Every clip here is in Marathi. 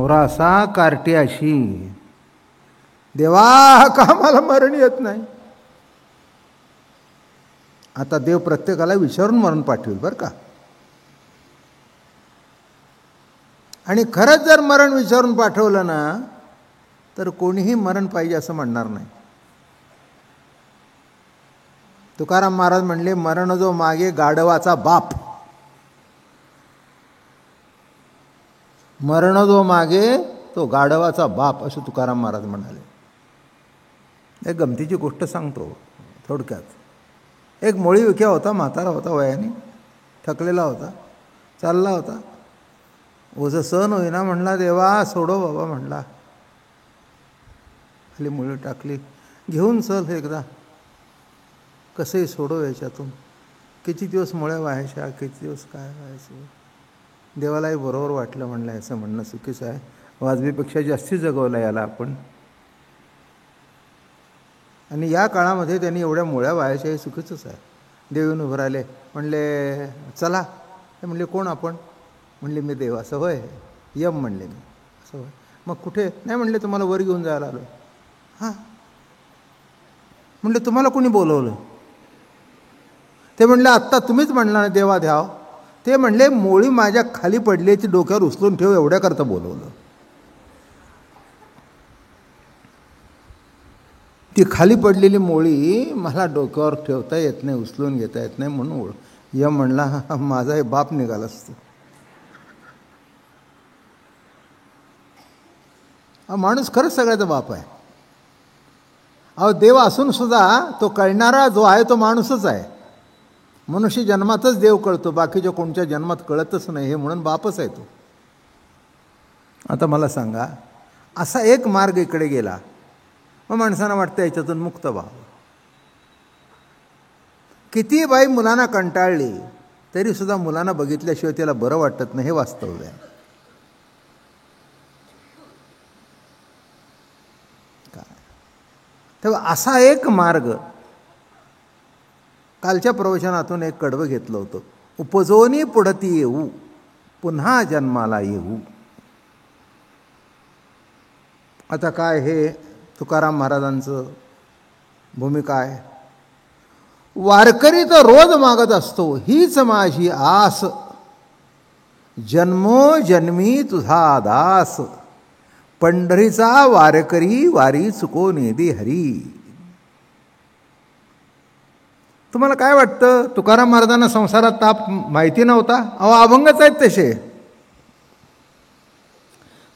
नवरा असा कार्टी अशी, देवा का मला मरण येत नाही. आता देव प्रत्येकाला विचारून मरण पाठवेल बरं का. आणि खरंच जर मरण विचारून पाठवलं ना तर कोणीही मरण पाहिजे असं म्हणणार नाही. तुकाराम महाराज म्हणले, मरण जो मागे गाढवाचा बाप. मरण जो मागे तो गाढवाचा बाप, असं तुकाराम महाराज म्हणाले. एक गमतीची गोष्ट सांगतो थोडक्यात. एक मोळी विक्या होता, म्हातारा होता, वयाने थकलेला होता, चालला होता. ओझं सहन होईना, म्हणला देवा सोडो बाबा. म्हणला खाली मुळी टाकली, घेऊन चल एकदा, कसंही सोडव याच्यातून. किती दिवस मुळ्या व्हायच्या, किती दिवस काय व्हायचं. देवालाही बरोबर वाटलं. म्हणलं असं म्हणणं चुकीचं आहे, वाजवीपेक्षा जास्ती जगवलं याला आपण. आणि या काळामध्ये त्यांनी एवढ्या मुळ्या व्हायच्या हे चुकीचंच आहे. देव येऊन उभं राहिले, म्हणले चला. ते म्हणले कोण आपण? म्हणले मी देव. असं होय, यम म्हणले मी. असं होय, मग कुठे? नाही म्हणले तुम्हाला वर घेऊन जायला आलो. हां म्हणले तुम्हाला कोणी बोलवलं? ते म्हणले आत्ता तुम्हीच म्हणला ना देवा द्याव. ते म्हणले मोळी माझ्या खाली पडली, ती डोक्यावर उचलून ठेव, एवढ्याकरता बोलवलं. ती खाली पडलेली मोळी मला डोक्यावर ठेवता येत नाही, उचलून घेता येत नाही, म्हणून यम म्हणला माझा हे बाप निघाला असतो. हा माणूस खरंच सगळ्याचा बाप आहे. अहो देव असून सुद्धा तो कळणारा जो आहे तो माणूसच आहे. मनुष्य जन्मातच देव कळतो, बाकीच्या कोणत्या जन्मात कळतच नाही, हे म्हणून बापच आहे तो. आता मला सांगा, असा एक मार्ग इकडे गेला, मग माणसांना वाटतं याच्यातून मुक्त व्हावं. किती बाई मुलांना कंटाळली तरी सुद्धा मुलांना बघितल्याशिवाय त्याला बरं वाटत नाही, हे वास्तव आहे. तेव्हा असा एक मार्ग, कालच्या प्रवचनातून एक कडवं घेतलं होतं, उपजोनी पुढती येऊ पुन्हा जन्माला येऊ. आता काय हे तुकाराम महाराजांचं भूमिका आहे. वारकरी तर रोज मागत असतो, हीच माझी आस, जन्मोजन्मी तुझा दास, पंढरीचा वारकरी वारी चुको नेदी हरी. तुम्हाला काय वाटतं, तुकाराम महाराजांना संसारात ताप माहिती नव्हता? अहो अभंगच आहेत तसे.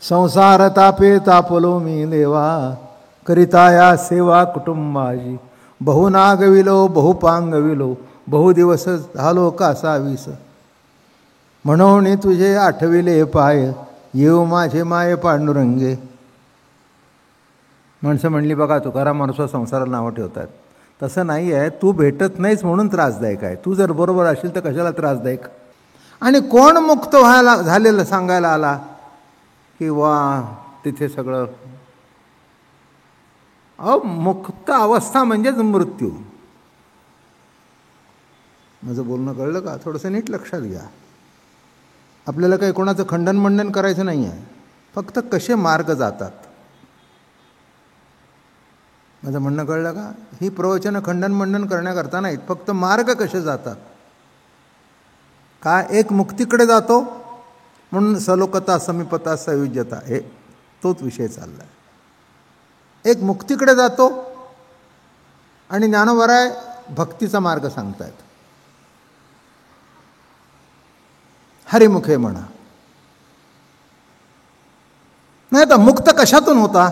संसार तापे तापलो मी देवा, करिता या सेवा कुटुंबाची, बहु नागविलो बहु पांगविलो, बहु दिवस झालो कासावीस, म्हणून तुझे आठविले पाय, येऊ माझे माये पांडुरंगे. माणसं म्हणली बघा तुकाराम माणसं संसाराला नावं ठेवतात. तसं नाही आहे, तू भेटत नाहीस म्हणून त्रासदायक आहे. तू जर बरोबर असेल तर कशाला त्रासदायक. आणि कोण मुक्त व्हायला झालेलं सांगायला आला की वा तिथे सगळं. मुक्त अवस्था म्हणजेच मृत्यू. माझं बोलणं कळलं का? थोडंसं नीट लक्षात घ्या. आपल्याला काही कोणाचं खंडन मंडन करायचं नाही आहे, फक्त कसे मार्ग जातात. माझं म्हणणं कळलं का? ही प्रवचनं खंडन मंडन करण्याकरता नाहीत, फक्त मार्ग कसे जातात. का एक मुक्तीकडे जातो म्हणून सलोकता समीपता सयुज्यता, हे तोच विषय चालला आहे. एक मुक्तीकडे जातो आणि ज्ञानोबराय भक्तीचा मार्ग सांगतायत. हरिमुखे म्हणा. नाही तर मुक्त कशातून होता?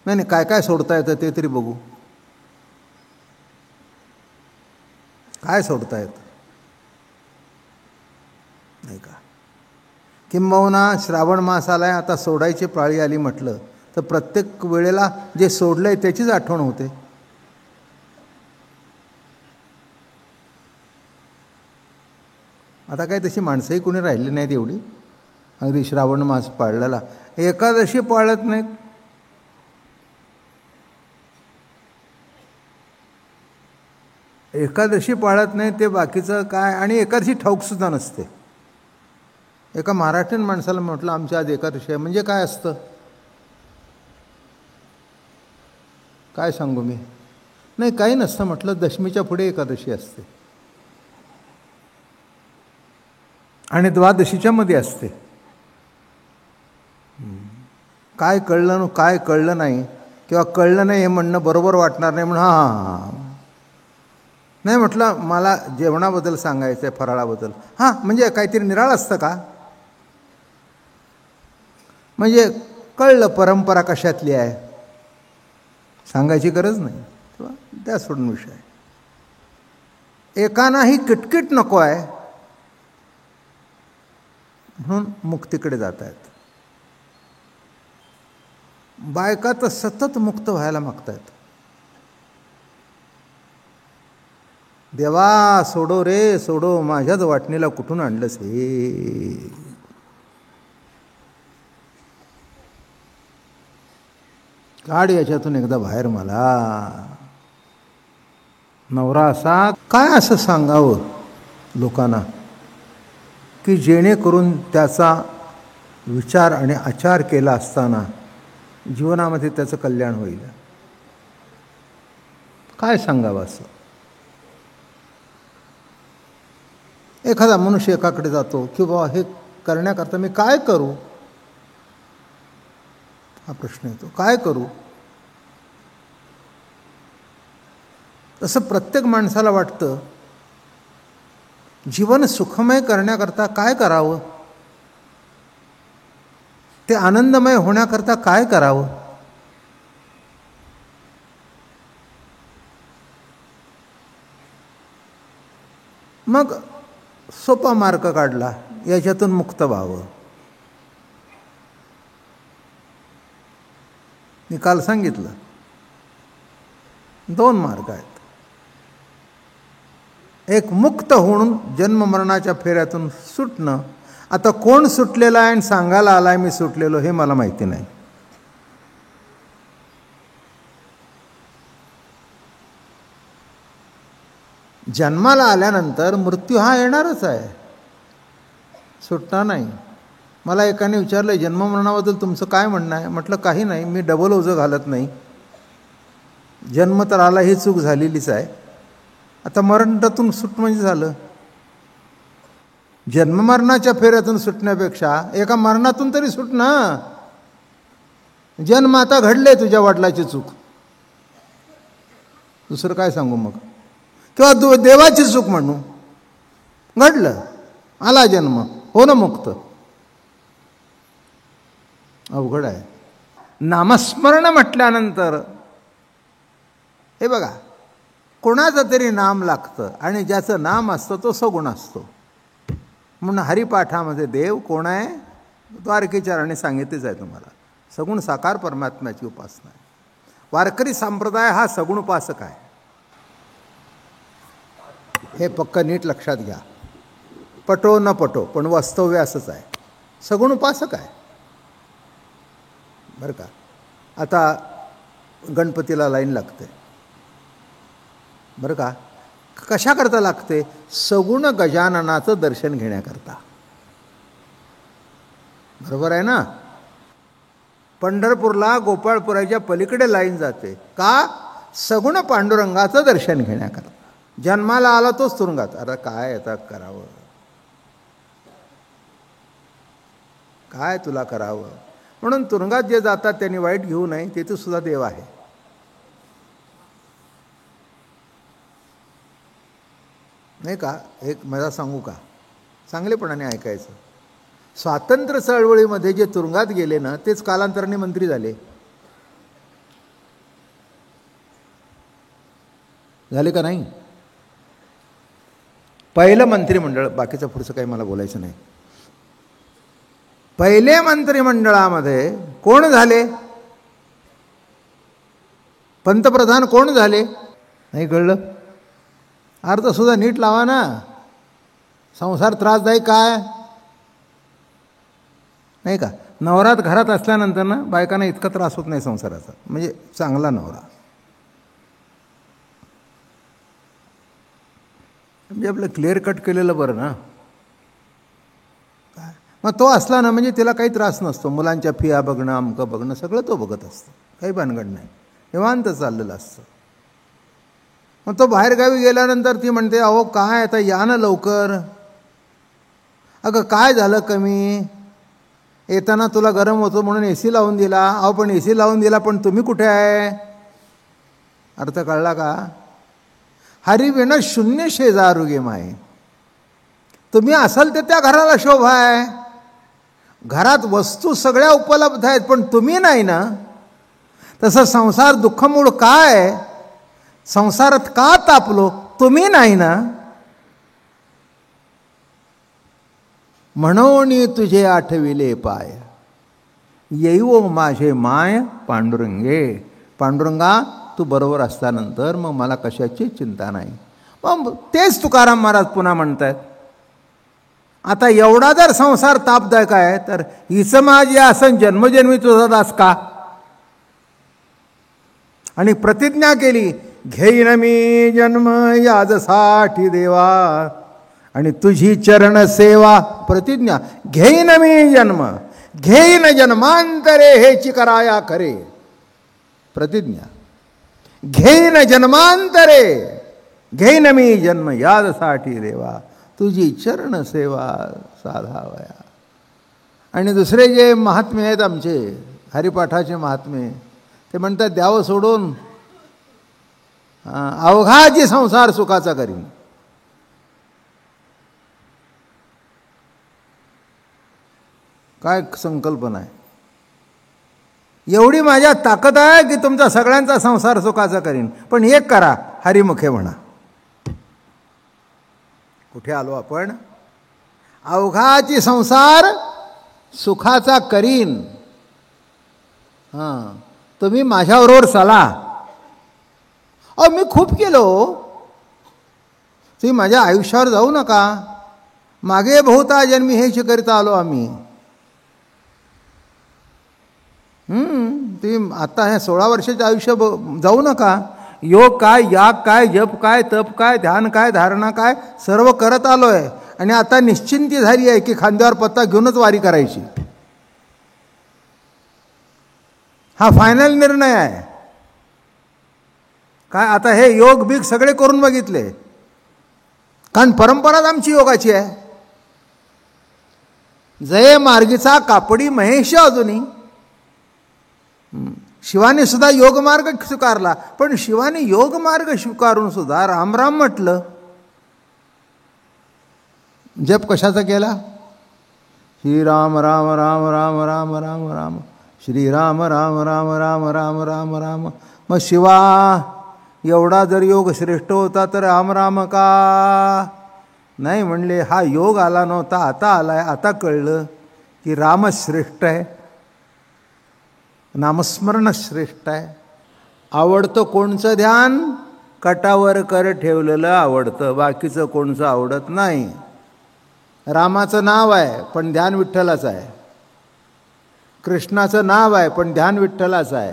नाही काय काय सोडता येतं ते तरी बघू. काय सोडता येतं नाही का? किंबहुना श्रावण मास आलाय, आता सोडायची पाळी आली म्हटलं तर प्रत्येक वेळेला जे सोडलंय त्याचीच आठवण होते. आता काय तशी माणसंही कोणी राहिली नाहीत एवढी. अगदी श्रावण मास पाळलेला, एकादशी पाळत नाहीत. एकादशी पाळत नाही ते बाकीचं काय. आणि एकादशी ठाऊकसुद्धा नसते. एका मराठीण माणसाला म्हटलं आमच्या आज एकादशी आहे, म्हणजे काय असतं काय सांगू मी. नाही काही नसतं म्हटलं, दशमीच्या पुढे एकादशी असते आणि द्वादशीच्या मध्ये असते. काय कळलं काय कळलं नाही किंवा कळलं नाही हे म्हणणं बरोबर वाटणार नाही म्हणून हां नाही म्हटलं, मला जेवणाबद्दल सांगायचं आहे, फराळाबद्दल. हां म्हणजे काहीतरी निराळ असतं का, म्हणजे कळलं परंपरा कशातली आहे, सांगायची गरज नाही किंवा त्या सोडून विषय. एकांनाही किटकिट नको आहे म्हणून मुक्तीकडे जात आहेत. बायका तर सतत मुक्त व्हायला मागतायत. देवा सोडो रे सोडो, माझ्याच वाटणीला कुठून आणलंस हे. काढ याच्यातून एकदा बाहेर मला. नवरा असा काय असं सांगावं लोकांना की जेणेकरून त्याचा विचार आणि आचार केला असताना जीवनामध्ये त्याचं कल्याण होईल. काय सांगावं असं. एखादा मनुष्य एकाकडे जातो की बाबा हे करण्याकरता मी काय करू, हा प्रश्न येतो, काय करू. तसं प्रत्येक माणसाला वाटतं जीवन सुखमय करण्याकरता काय करावं, ते आनंदमय होण्याकरता काय करावं. मग सोपा मार्ग काढला, याच्यातून मुक्त व्हावं. मी काल सांगितलं 2 मार्ग आहेत. एक मुक्त होऊन जन्ममरणाच्या फेऱ्यातून सुटणं. आता कोण सुटलेला आहे आणि सांगायला आलाय मी सुटलेलो हे मला माहिती नाही. जन्माला आल्यानंतर मृत्यू हा येणारच आहे, सुटणार नाही. मला एकाने विचारलं जन्ममरणाबद्दल तुमचं काय म्हणणं आहे. म्हटलं काही नाही, मी डबल ओझं घालत नाही. जन्म तर आला ही चूक झालेलीच आहे, आता मरणातून सुट म्हणजे झालं. जन्ममरणाच्या फेऱ्यातून सुटण्यापेक्षा एका मरणातून तरी सुट ना. जन्म आता घडले तुझ्या वडिलाची चूक, दुसरं काय सांगू मग. किंवा देवाची चूक म्हणू, घडलं, आला जन्म, हो ना मुक्त. अवघड आहे. नामस्मरण म्हटल्यानंतर हे बघा, कोणाचं तरी नाम लागतं आणि ज्याचं नाम असतं तो सगुण असतो. म्हणून हरिपाठामध्ये देव कोण आहे, द्वारकेच्या राणी सांगितलेच आहे तुम्हाला. सगुण साकार परमात्म्याची उपासना आहे. वारकरी संप्रदाय हा सगुण उपासक आहे, हे पक्क नीट लक्षात घ्या. पटो न पटो पण वास्तव्य असंच आहे, सगुण उपासक आहे बरं का. आता गणपतीला लाईन लागते बरं का. कशाकरता लागते, सगुण गजाननाचं दर्शन घेण्याकरता. बरोबर आहे ना. पंढरपूरला गोपाळपुराच्या पलीकडे लाईन जाते का, सगुण पांडुरंगाचं दर्शन घेण्याकरता. जन्माला आला तोच तुरुंगात. अरे काय आता करावं, काय तुला करावं. म्हणून तुरुंगात जे जातात त्यांनी वाईट घेऊ नये, तिथे सुद्धा देव आहे. नाही का. एक मला सांगू का, चांगलेपणाने ऐकायचं. स्वातंत्र्य चळवळीमध्ये जे तुरुंगात गेले ना, तेच कालांतराने मंत्री झाले. झाले का नाही. पहिलं मंत्रिमंडळ, बाकीचं पुढचं काही मला बोलायचं नाही. पहिले मंत्रिमंडळामध्ये कोण झाले, पंतप्रधान कोण झाले, नाही कळलं. अर्थ सुद्धा नीट लावा ना. संसार त्रासदायक काय नाही का. नवरात घरात असल्यानंतर ना बायकांना इतका त्रास होत नाही संसाराचा, म्हणजे चांगला नवरा. म्हणजे आपलं क्लिअर कट केलेलं बरं ना. मग तो असला ना म्हणजे तिला काही त्रास नसतो. मुलांच्या फिया बघणं, अमकं बघणं, सगळं तो बघत असतो. काही भानगड नाही, निवांत चाललेलं असतं. मग तो बाहेरगावी गेल्यानंतर ती म्हणते, अहो काय आता या ना लवकर. अगं काय झालं कमी, येताना तुला गरम होतो म्हणून AC लावून दिला. अहो पण AC लावून दिला, पण तुम्ही कुठे आहे. अर्थ कळला का. हरिविण शून्य शेजारुगे माय. तुम्ही असाल तर त्या घराला शोभा आहे. घरात वस्तू सगळ्या उपलब्ध आहेत, पण तुम्ही नाही ना. तसं संसार दुःखमूळ काय, संसारात का तापलो, तुम्ही नाही ना. म्हणून तुझे आठविले पाय, येऊ माझे माय पांडुरंगे. पांडुरंगा तू बरोबर असल्यानंतर मग मला कशाची चिंता नाही. मग तेच तुकाराम महाराज पुन्हा म्हणतायत. आता एवढा जर संसार तापदायक आहे तर हिचं माझी असं जन्मजन्मी तुझा दास का. आणि प्रतिज्ञा केली, घेईन मी जन्म याजसाठी देवा आणि तुझी चरण सेवा. प्रतिज्ञा, घेईन मी जन्म, घेईन जन्मांतरे हेची कराया खरे. प्रतिज्ञा, घेईन जन्मांतरे, घेईन मी जन्म याजसाठी देवा, तुझी चरण सेवा साधावया. आणि दुसरे जे महात्मे आहेत आमचे हरिपाठाचे महात्मे, ते म्हणतात द्यावं सोडून अवघाची संसार सुखाचा करीन. काय संकल्पना आहे. एवढी माझ्यात ताकद आहे की तुमचा सगळ्यांचा संसार सुखाचा करीन, पण एक करा, हरिमुखे म्हणा. कुठे आलो आपण. अवघाची संसार सुखाचा करीन. तुम्ही माझ्याबरोबर चला. अहो मी खूप केलो, तुम्ही माझ्या आयुष्यावर जाऊ नका. मागे बहुता जन्मी हे करीता आलो आम्ही. तुम्ही आता ह्या 16 वर्षाचं आयुष्य जाऊ नका. योग काय, याग काय, जप काय, तप काय, ध्यान काय, धारणा काय, सर्व करत आलोय. आणि आता निश्चिंती झाली आहे की खांद्यावर पत्ता घेऊनच वारी करायची. हा फायनल निर्णय आहे. काय आता हे योग बिग सगळे करून बघितले, कारण परंपराच आमची योगाची आहे. जय मार्गीचा कापडी महेश अजूनही. शिवाने सुद्धा योगमार्ग स्वीकारला, पण शिवाने योगमार्ग स्वीकारून सुद्धा राम राम म्हटलं. जप कशाचा केला. श्रीराम राम राम राम राम राम राम, श्रीराम राम राम राम राम राम राम. मग शिवा एवढा जर योग श्रेष्ठ होता तर राम राम का नाही म्हणले. हा योग आला नव्हता, आता आलाय. आता कळलं की राम श्रेष्ठ आहे, नामस्मरण श्रेष्ठ आहे. आवडतं कोणचं ध्यान, कटावर कर ठेवलेलं आवडतं, बाकीचं कोणचं आवडत नाही. रामाचं नाव आहे पण ध्यान विठ्ठलाचं आहे. कृष्णाचं नाव आहे पण ध्यान विठ्ठलाचं आहे.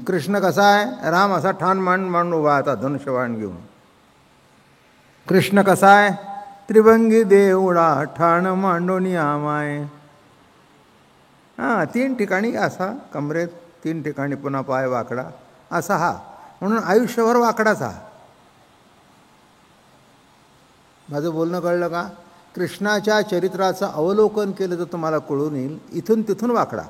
कृष्ण कसा आहे, राम असा ठाण मान उभा आता धनुष्यबाण घेऊन. कृष्ण कसा आहे, त्रिभंगी देवळा ठाण मांडोनी आमाय. 3 ठिकाणी असा कमरेत, 3 ठिकाणी पुन्हा पाय वाकडा असा. हा म्हणून आयुष्यभर वाकडाच. हा माझं बोलणं कळलं का. कृष्णाच्या चरित्राचं अवलोकन केलं तर तुम्हाला कळून येईल. इथून तिथून वाकडा.